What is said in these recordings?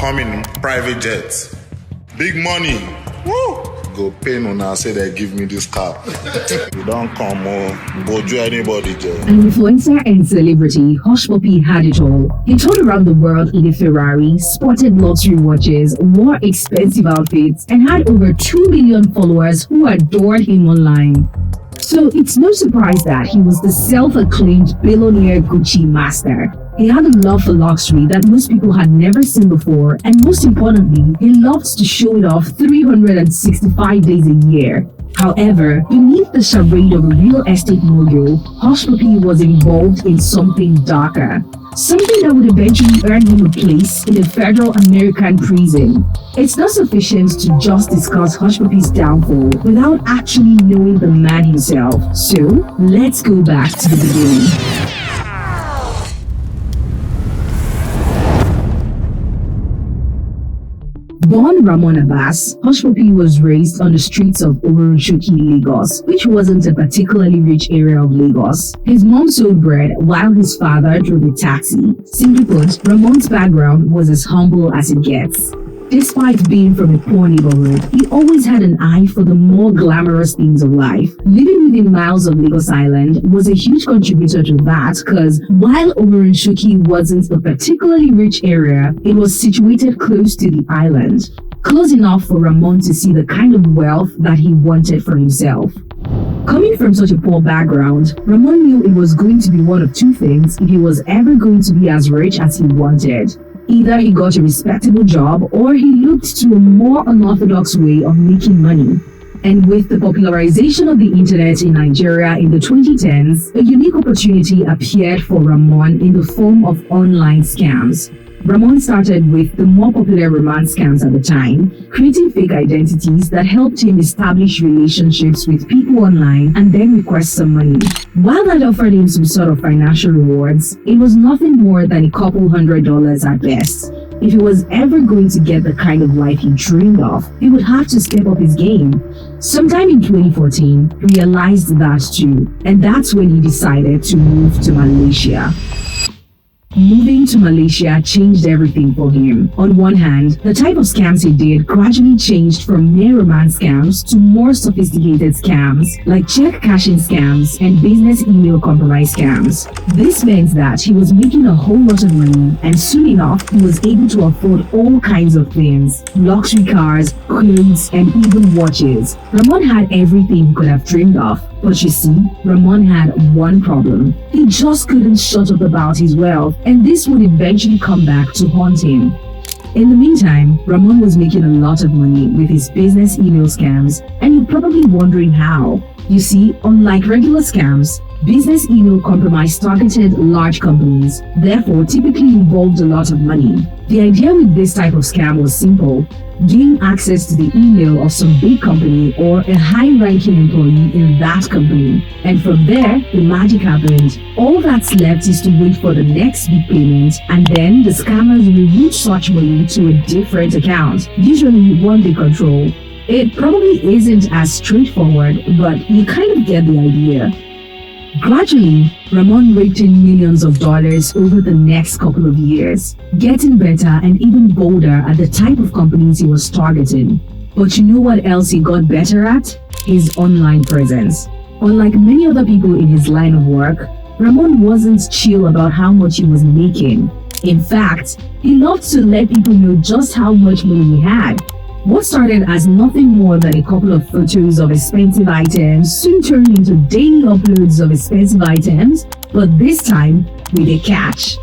come in private jets. Big money. Woo! Go pay una say they give me this car. You don't come go do anybody there. An influencer and celebrity, Hushpuppi had it all. He toured around the world in a Ferrari, sported luxury watches, wore expensive outfits, and had over 2 million followers who adored him online. So it's no surprise that he was the self-acclaimed billionaire Gucci master. He had a love for luxury that most people had never seen before, and most importantly, he loved to show it off 365 days a year. However, beneath the charade of a real estate mogul, Hushpuppi was involved in something darker. Something that would eventually earn him a place in a federal American prison. It's not sufficient to just discuss Hushpuppi's downfall without actually knowing the man himself. So, let's go back to the beginning. Born Ramon Abbas, Hushpuppi was raised on the streets of Oworonshoki, Lagos, which wasn't a particularly rich area of Lagos. His mom sold bread while his father drove a taxi. Simply put, Ramon's background was as humble as it gets. Despite being from a poor neighborhood, he always had an eye for the more glamorous things of life. Living within miles of Lagos Island was a huge contributor to that because while Oworonshoki wasn't a particularly rich area, it was situated close to the island. Close enough for Ramon to see the kind of wealth that he wanted for himself. Coming from such a poor background, Ramon knew it was going to be one of two things if he was ever going to be as rich as he wanted. Either he got a respectable job or he looked to a more unorthodox way of making money. And with the popularization of the internet in Nigeria in the 2010s, a unique opportunity appeared for Ramon in the form of online scams. Ramon started with the more popular romance scams at the time, creating fake identities that helped him establish relationships with people online and then request some money. While that offered him some sort of financial rewards, it was nothing more than a couple $100s at best. If he was ever going to get the kind of life he dreamed of, he would have to step up his game. Sometime in 2014, he realized that too, and that's when he decided to move to Malaysia. Moving to Malaysia changed everything for him. On one hand, the type of scams he did gradually changed from mere romance scams to more sophisticated scams like check cashing scams and business email compromise scams. This meant that he was making a whole lot of money, and soon enough he was able to afford all kinds of things: luxury cars, clothes, and even watches. Ramon had everything he could have dreamed of. But you see, Ramon had one problem. He just couldn't shut up about his wealth, and this would eventually come back to haunt him. In the meantime, Ramon was making a lot of money with his business email scams, and you're probably wondering how. You see, unlike regular scams, business email compromise targeted large companies, therefore typically involved a lot of money. The idea with this type of scam was simple: gain access to the email of some big company or a high-ranking employee in that company. And from there, the magic happened. All that's left is to wait for the next big payment, and then the scammers will route such money to a different account, usually one they control. It probably isn't as straightforward, but you kind of get the idea. Gradually, Ramon raked in millions of dollars over the next couple of years, getting better and even bolder at the type of companies he was targeting. But you know what else he got better at? His online presence. Unlike many other people in his line of work, Ramon wasn't chill about how much he was making. In fact, he loved to let people know just how much money he had. What started as nothing more than a couple of photos of expensive items soon turned into daily uploads of expensive items, but this time with a catch.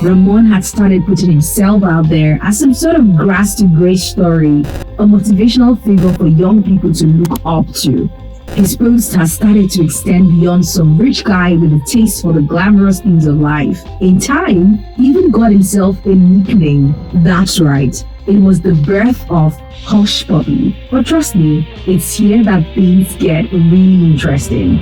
Ramon had started putting himself out there as some sort of grass to grace story, a motivational figure for young people to look up to. His posts has started to extend beyond some rich guy with a taste for the glamorous things of life. In time, he even got himself a nickname. That's right, it was the birth of Hushpuppi. But trust me, it's here that things get really interesting.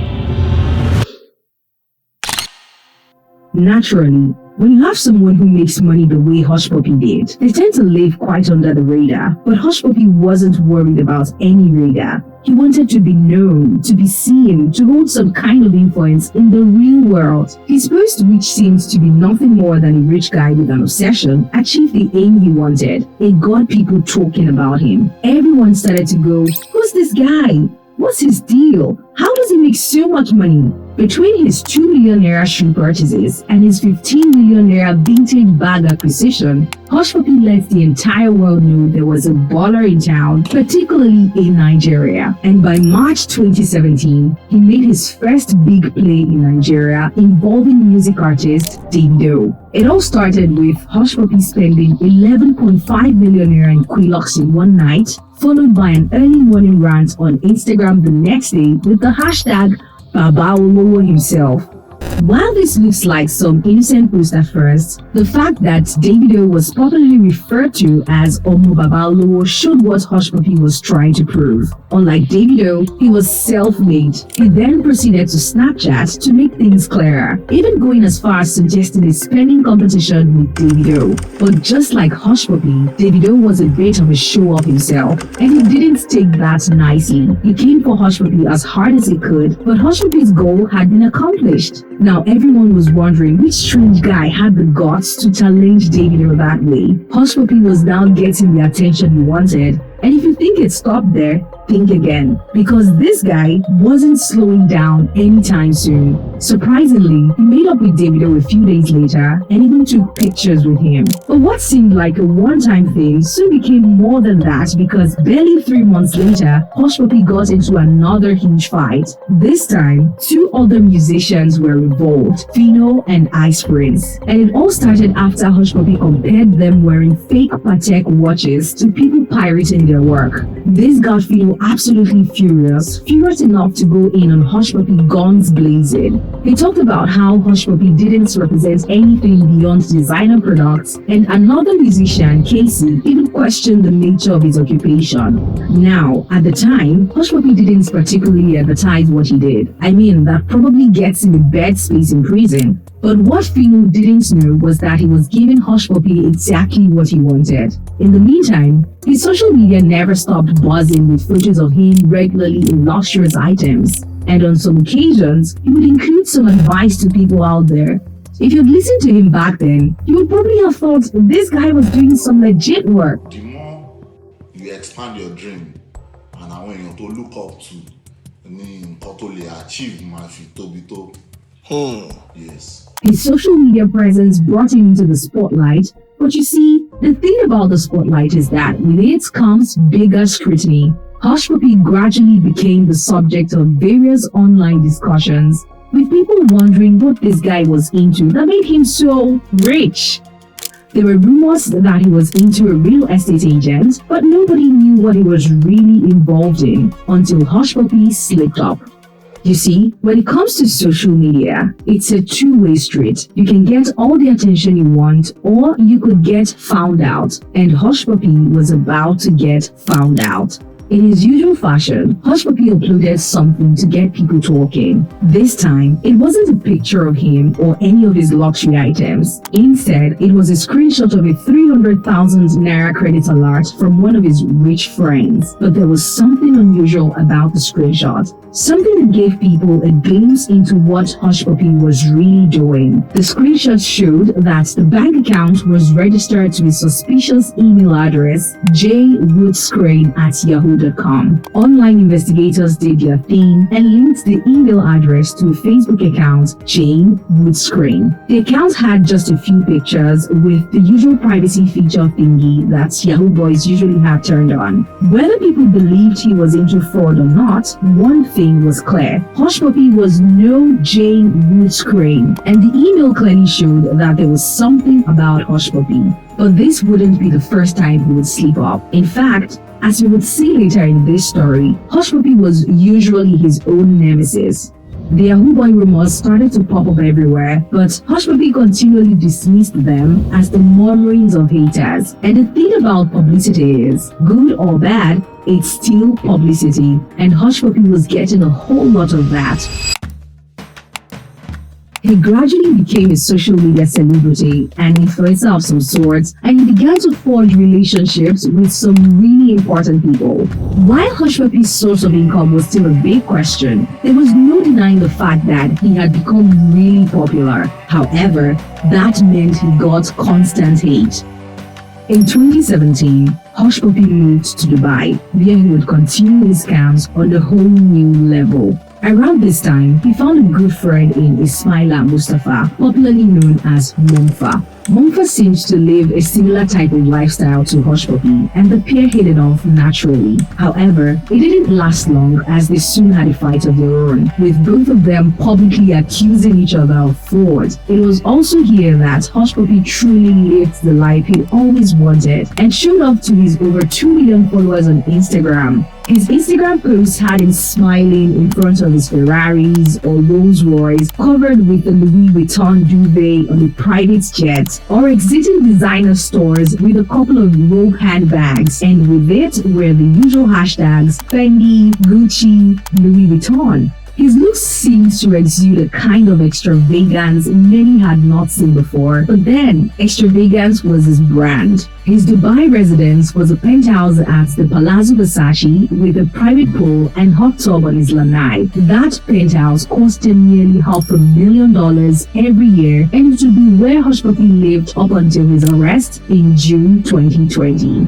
Naturally, when you have someone who makes money the way Hushpuppi did, they tend to live quite under the radar. But Hushpuppi wasn't worried about any radar. He wanted to be known, to be seen, to hold some kind of influence in the real world. His post, which seemed to be nothing more than a rich guy with an obsession, achieved the aim he wanted. It got people talking about him. Everyone started to go, "Who's this guy? What's his deal? How does he make so much money?" Between his 2 million naira shoe purchases and his 15 million naira vintage bag acquisition, Hushpuppi let the entire world know there was a baller in town, particularly in Nigeria. And by March 2017, he made his first big play in Nigeria involving music artist Davido. It all started with Hushpuppi spending 11.5 million naira in Quilox in one night, followed by an early morning rant on Instagram the next day with the hashtag Baba Olowo himself. While this looks like some innocent post at first, the fact that Davido was popularly referred to as Omo Baba Olowo showed what Hushpuppi was trying to prove. Unlike Davido, he was self-made. He then proceeded to Snapchat to make things clearer, even going as far as suggesting a spending competition with Davido. But just like Hushpuppi, Davido was a bit of a show-off himself, and he didn't take that nicely. He came for Hushpuppi as hard as he could, but Hushpuppi's goal had been accomplished. Now everyone was wondering which strange guy had the guts to challenge Davido that way. Hushpuppi was now getting the attention he wanted, and if you think it stopped there, think again, because this guy wasn't slowing down anytime soon. Surprisingly, he made up with Davido a few days later and even took pictures with him. But what seemed like a one-time thing soon became more than that, because barely 3 months later, Hushpuppi got into another huge fight. This time, 2 other musicians were involved, Fino and Ice Prince. And it all started after Hushpuppi compared them wearing fake Patek watches to people pirating their work. This got Fino absolutely furious enough to go in on Hushpuppi guns blazing. He talked about how Hushpuppi didn't represent anything beyond designer products, and another musician, Casey, even questioned the nature of his occupation. Now, at the time, Hushpuppi didn't particularly advertise what he did. I mean, that probably gets him a bed space in prison. But what Fino didn't know was that he was giving Hushpuppi exactly what he wanted. In the meantime, his social media never stopped buzzing with photos of him regularly in luxurious items. And on some occasions, he would include some advice to people out there. If you'd listened to him back then, you would probably have thought this guy was doing some legit work. The more you expand your dream, and I want you to look up to, and totally achieve my fitobito. Yes. His social media presence brought him into the spotlight, but you see, the thing about the spotlight is that with it comes bigger scrutiny. Hushpuppi gradually became the subject of various online discussions, with people wondering what this guy was into that made him so rich. There were rumors that he was into a real estate agent, but nobody knew what he was really involved in until Hushpuppi slipped up. You see, when it comes to social media, it's a two-way street. You can get all the attention you want, or you could get found out. And Hushpuppi was about to get found out. In his usual fashion, Hushpuppi uploaded something to get people talking. This time, it wasn't a picture of him or any of his luxury items. Instead, it was a screenshot of a 300,000 naira credit alert from one of his rich friends. But there was something unusual about the screenshot. Something that gave people a glimpse into what Hushpuppi was really doing. The screenshot showed that the bank account was registered to a suspicious email address, jwoodscreen@yahoo.com. Online investigators did their thing and linked the email address to a Facebook account, Jane Woodscreen. The account had just a few pictures with the usual privacy feature thingy that Yahoo boys usually have turned on. Whether people believed he was into fraud or not, one thing was clear. Hushpuppi was no Jane Woodscreen, and the email clearly showed that there was something about Hushpuppi. But this wouldn't be the first time he would slip up. In fact, as we would see later in this story, Hushpuppi was usually his own nemesis. The Yahoo boy rumors started to pop up everywhere, but Hushpuppi continually dismissed them as the murmurings of haters. And the thing about publicity is, good or bad, it's still publicity, and Hushpuppi was getting a whole lot of that. He gradually became a social media celebrity and influencer of some sorts, and he began to forge relationships with some really important people. While Hushpuppi's source of income was still a big question, there was no denying the fact that he had become really popular. However, that meant he got constant hate. In 2017, Hushpuppi moved to Dubai, where he would continue his scams on a whole new level. Around this time, he found a good friend in Ismaila Mustafa, popularly known as Monfa. Monfa seemed to live a similar type of lifestyle to Hushpuppi, and the pair hit it off naturally. However, it didn't last long as they soon had a fight of their own, with both of them publicly accusing each other of fraud. It was also here that Hushpuppi truly lived the life he'd always wanted and showed off to his over 2 million followers on Instagram. His Instagram posts had him smiling in front of his Ferraris or Rolls Royce, covered with a Louis Vuitton duvet on a private jet, or exiting designer stores with a couple of rogue handbags, and with it were the usual hashtags Fendi, Gucci, Louis Vuitton. His looks seemed to exude a kind of extravagance many had not seen before, but then extravagance was his brand. His Dubai residence was a penthouse at the Palazzo Versace with a private pool and hot tub on his lanai. That penthouse cost him nearly $500,000 every year, and it would be where Hushpuppi lived up until his arrest in June 2020.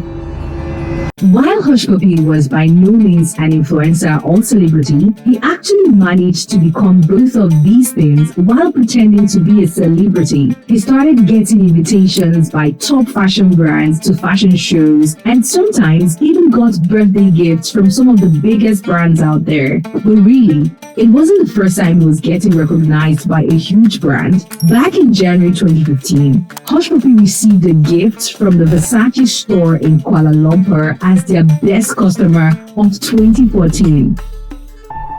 While Hushpuppi was by no means an influencer or celebrity, he actually managed to become both of these things while pretending to be a celebrity. He started getting invitations by top fashion brands to fashion shows, and sometimes even got birthday gifts from some of the biggest brands out there. But really, it wasn't the first time he was getting recognized by a huge brand. Back in January 2015, Hushpuppi received a gift from the Versace store in Kuala Lumpur as their best customer of 2014.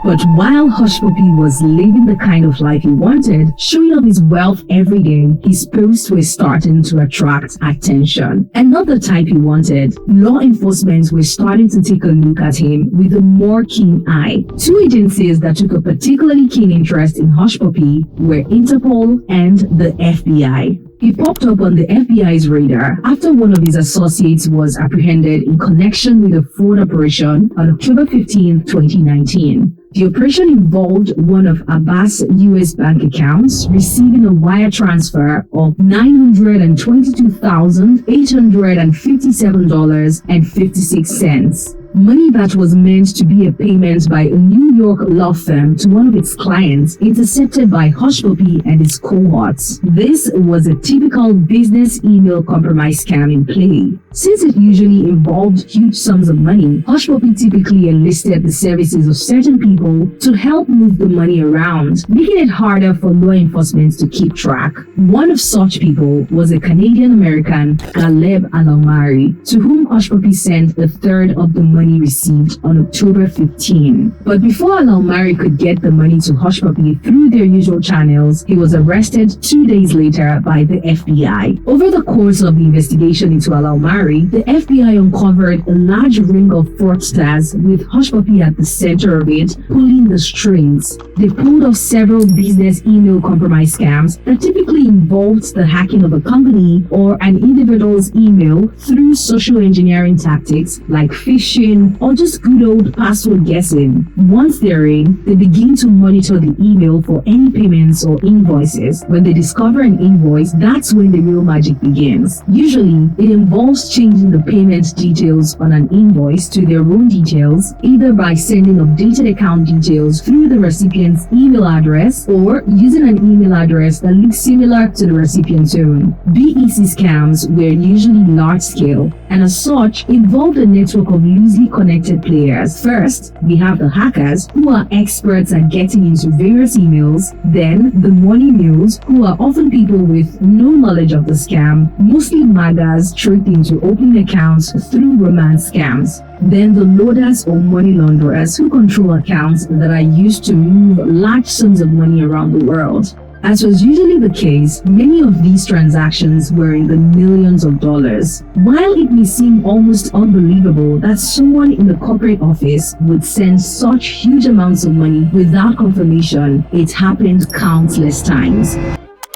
But while Hushpuppi was living the kind of life he wanted, showing off his wealth every day, his posts were starting to attract attention. And not the type he wanted. Law enforcement were starting to take a look at him with a more keen eye. Two agencies that took a particularly keen interest in Hushpuppi were Interpol and the FBI. He popped up on the FBI's radar after one of his associates was apprehended in connection with a fraud operation on October 15, 2019. The operation involved one of Abbas' US bank accounts receiving a wire transfer of $922,857.56. Money that was meant to be a payment by a New York law firm to one of its clients, intercepted by Hushpuppi and his cohorts. This was a typical business email compromise scam in play. Since it usually involved huge sums of money, Hushpuppi typically enlisted the services of certain people to help move the money around, making it harder for law enforcement to keep track. One of such people was a Canadian-American, Caleb Alaumari, to whom Hushpuppi sent a third of the money received on October 15. But before Alaumari could get the money to Hushpuppi through their usual channels, he was arrested 2 days later by the FBI. Over the course of the investigation into Alaumari, the FBI uncovered a large ring of fraudsters with Hushpuppi at the center of it, pulling the strings. They pulled off several business email compromise scams that typically involved the hacking of a company or an individual's email through social engineering tactics like phishing or just good old password guessing. Once they're in, they begin to monitor the email for any payments or invoices. When they discover an invoice, that's when the real magic begins. Usually, it involves changing the payment details on an invoice to their own details, either by sending updated account details through the recipient's email address or using an email address that looks similar to the recipient's own. BEC scams were usually large scale and as such involved a network of loosely connected players. First, we have the hackers, who are experts at getting into various emails, then the money mules, who are often people with no knowledge of the scam, mostly magas tricked into opening accounts through romance scams. Then the loaders or money launderers, who control accounts that are used to move large sums of money around the world. As was usually the case, many of these transactions were in the millions of dollars. While it may seem almost unbelievable that someone in the corporate office would send such huge amounts of money without confirmation, it happened countless times.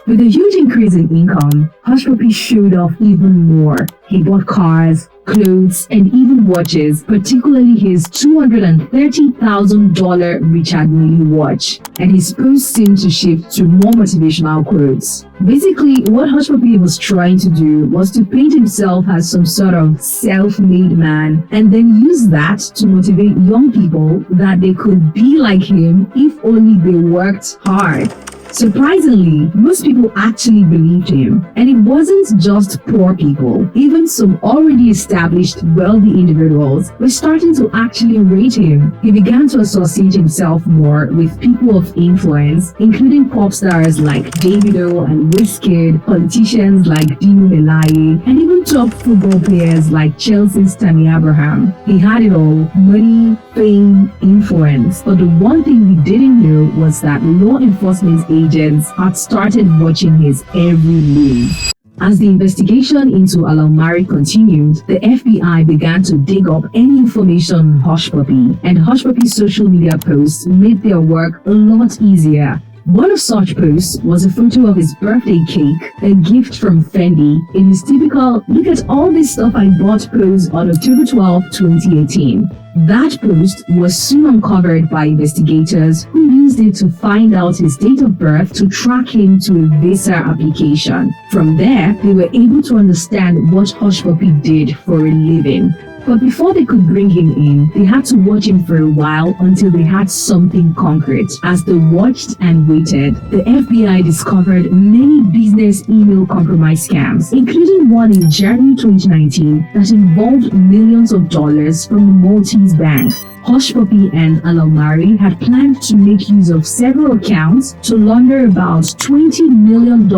With a huge increase in income, Hushpuppi showed off even more. He bought cars, clothes, and even watches, particularly his $230,000 Richard Mille watch, and his posts seemed to shift to more motivational quotes. Basically, what Hushpuppi was trying to do was to paint himself as some sort of self-made man, and then use that to motivate young people that they could be like him if only they worked hard. Surprisingly, most people actually believed him, and it wasn't just poor people. Even some already established wealthy individuals were starting to actually rate him. He began to associate himself more with people of influence, including pop stars like Davido and Wizkid, politicians like Dino Melaye, and even top football players like Chelsea's Tammy Abraham. He had it all: money, fame, influence. But the one thing we didn't know was that law enforcement agents had started watching his every move. As the investigation into Al-Mari continued, the FBI began to dig up any information on Hushpuppi, and Hushpuppi's social media posts made their work a lot easier. One of such posts was a photo of his birthday cake, a gift from Fendi, in his typical "look at all this stuff I bought" pose on October 12, 2018. That post was soon uncovered by investigators who used it to find out his date of birth to track him to a visa application. From there, they were able to understand what Hushpuppi did for a living. But before they could bring him in, they had to watch him for a while until they had something concrete. As they watched and waited, the FBI discovered many business email compromise scams, including one in January 2019 that involved millions of dollars from a Maltese bank. Hushpuppi and Al-Mari had planned to make use of several accounts to launder about $20 million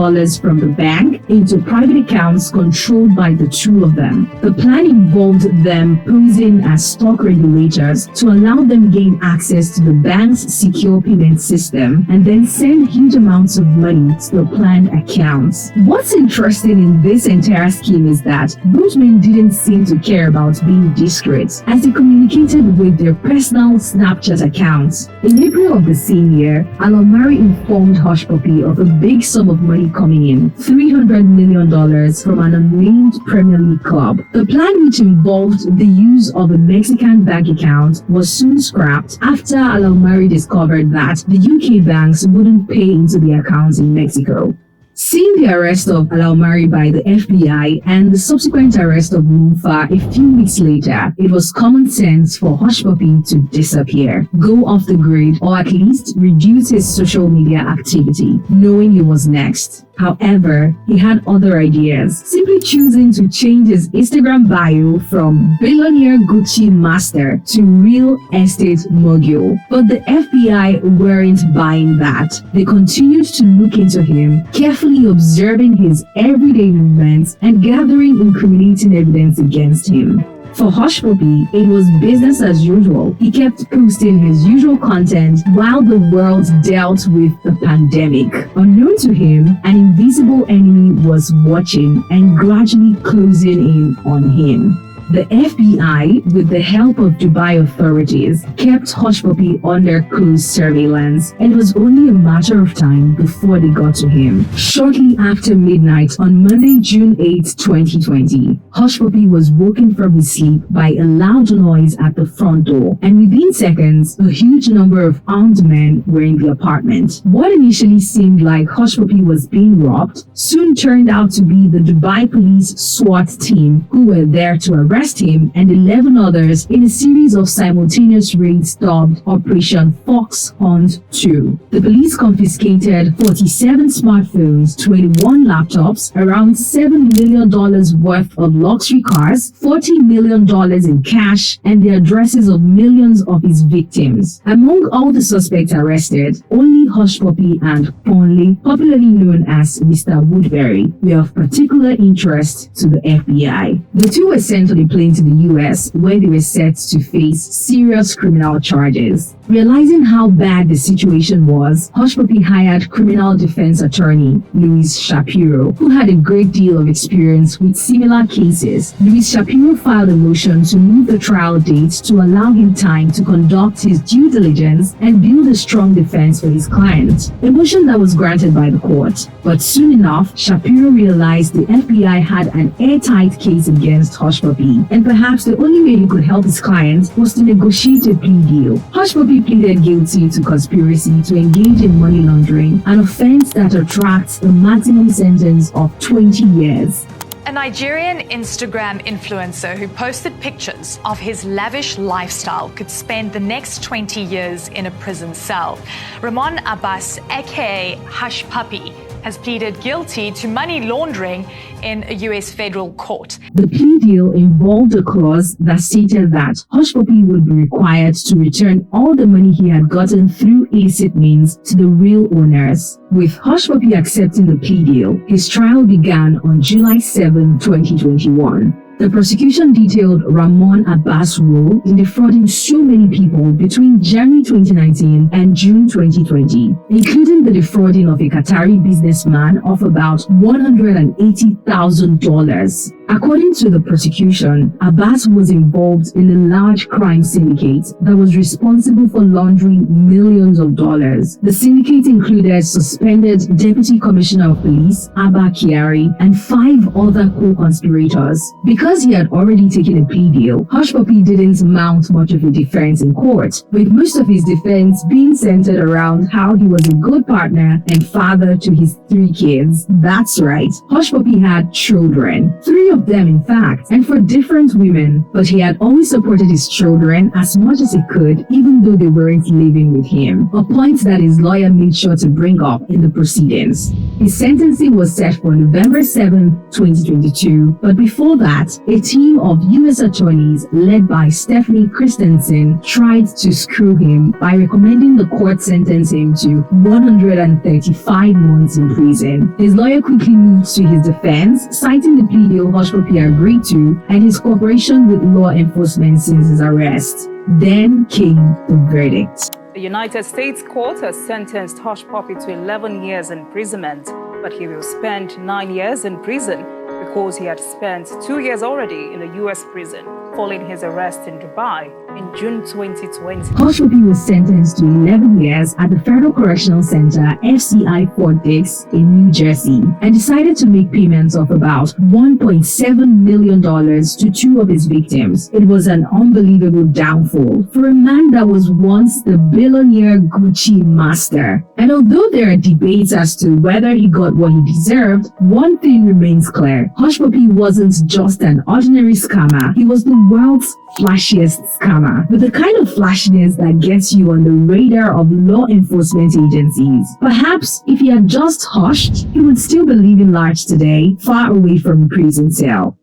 from the bank into private accounts controlled by the two of them. The plan involved them posing as stock regulators to allow them gain access to the bank's secure payment system and then send huge amounts of money to the planned accounts. What's interesting in this entire scheme is that both men didn't seem to care about being discreet, as they communicated with their personal Snapchat accounts. In April of the same year, Al-Mari informed Hushpuppi of a big sum of money coming in, $300 million from an unnamed Premier League club. The plan, which involved the use of a Mexican bank account, was soon scrapped after Al-Mari discovered that the UK banks wouldn't pay into the accounts in Mexico. Seeing the arrest of Al-Mari by the FBI and the subsequent arrest of Mufa a few weeks later, it was common sense for Hushpuppi to disappear, go off the grid, or at least reduce his social media activity, knowing he was next. However, he had other ideas, simply choosing to change his Instagram bio from billionaire Gucci master to real estate mogul. But the FBI weren't buying that. They continued to look into him, carefully observing his everyday movements and gathering incriminating evidence against him. For Hushpuppi, it was business as usual. He kept posting his usual content while the world dealt with the pandemic. Unknown to him, an invisible enemy was watching and gradually closing in on him. The FBI, with the help of Dubai authorities, kept Hushpuppi under close surveillance, and it was only a matter of time before they got to him. Shortly after midnight on Monday, June 8, 2020, Hushpuppi was woken from his sleep by a loud noise at the front door, and within seconds, a huge number of armed men were in the apartment. What initially seemed like Hushpuppi was being robbed soon turned out to be the Dubai police SWAT team who were there to arrest him and 11 others in a series of simultaneous raids dubbed Operation Fox Hunt 2. The police confiscated 47 smartphones, 21 laptops, around $7 million worth of luxury cars, $40 million in cash, and the addresses of millions of his victims. Among all the suspects arrested, only Hushpuppi and Ponley, popularly known as Mr. Woodbury, were of particular interest to the FBI. The two were sent to the a plane to the US, where they were set to face serious criminal charges. Realizing how bad the situation was, Hushpuppi hired criminal defense attorney Luis Shapiro, who had a great deal of experience with similar cases. Luis Shapiro filed a motion to move the trial date to allow him time to conduct his due diligence and build a strong defense for his client, a motion that was granted by the court. But soon enough, Shapiro realized the FBI had an airtight case against Hushpuppi, and perhaps the only way he could help his client was to negotiate a plea deal. Hushpuppi pleaded guilty to conspiracy to engage in money laundering, an offense that attracts a maximum sentence of 20 years. A Nigerian Instagram influencer who posted pictures of his lavish lifestyle could spend the next 20 years in a prison cell. Ramon Abbas, aka Hushpuppi, has pleaded guilty to money laundering in a US federal court. The plea deal involved a clause that stated that Hushpuppi would be required to return all the money he had gotten through illicit means to the real owners. With Hushpuppi accepting the plea deal, his trial began on July 7, 2021. The prosecution detailed Ramon Abbas' role in defrauding so many people between January 2019 and June 2020, including the defrauding of a Qatari businessman of about $180,000. According to the prosecution, Abbas was involved in a large crime syndicate that was responsible for laundering millions of dollars. The syndicate included suspended Deputy Commissioner of Police Abba Kyari and 5 other co-conspirators. Because he had already taken a plea deal, Hushpuppi didn't mount much of a defense in court, with most of his defense being centered around how he was a good partner and father to his 3 kids. That's right, Hushpuppi had children, 3 of them in fact, and for different women, but he had always supported his children as much as he could, even though they weren't living with him, a point that his lawyer made sure to bring up in the proceedings. His sentencing was set for November 7, 2022, but before that, a team of US attorneys led by Stephanie Christensen tried to screw him by recommending the court sentence him to 135 months in prison. His lawyer quickly moved to his defense, citing the plea deal Hushpuppi agreed to and his cooperation with law enforcement since his arrest. Then came the verdict. The United States court has sentenced Hushpuppi to 11 years imprisonment, but he will spend 9 years in prison because he had spent 2 years already in a US prison following his arrest in Dubai in June 2020. Hushpuppi was sentenced to 11 years at the Federal Correctional Center FCI Fort Dix in New Jersey and decided to make payments of about $1.7 million to 2 of his victims. It was an unbelievable downfall for a man that was once the billionaire Gucci master. And although there are debates as to whether he got what he deserved, one thing remains clear. Hushpuppi wasn't just an ordinary scammer, he was the world's flashiest scammer, with the kind of flashiness that gets you on the radar of law enforcement agencies. Perhaps if he had just hushed, he would still be living large today, far away from a prison cell.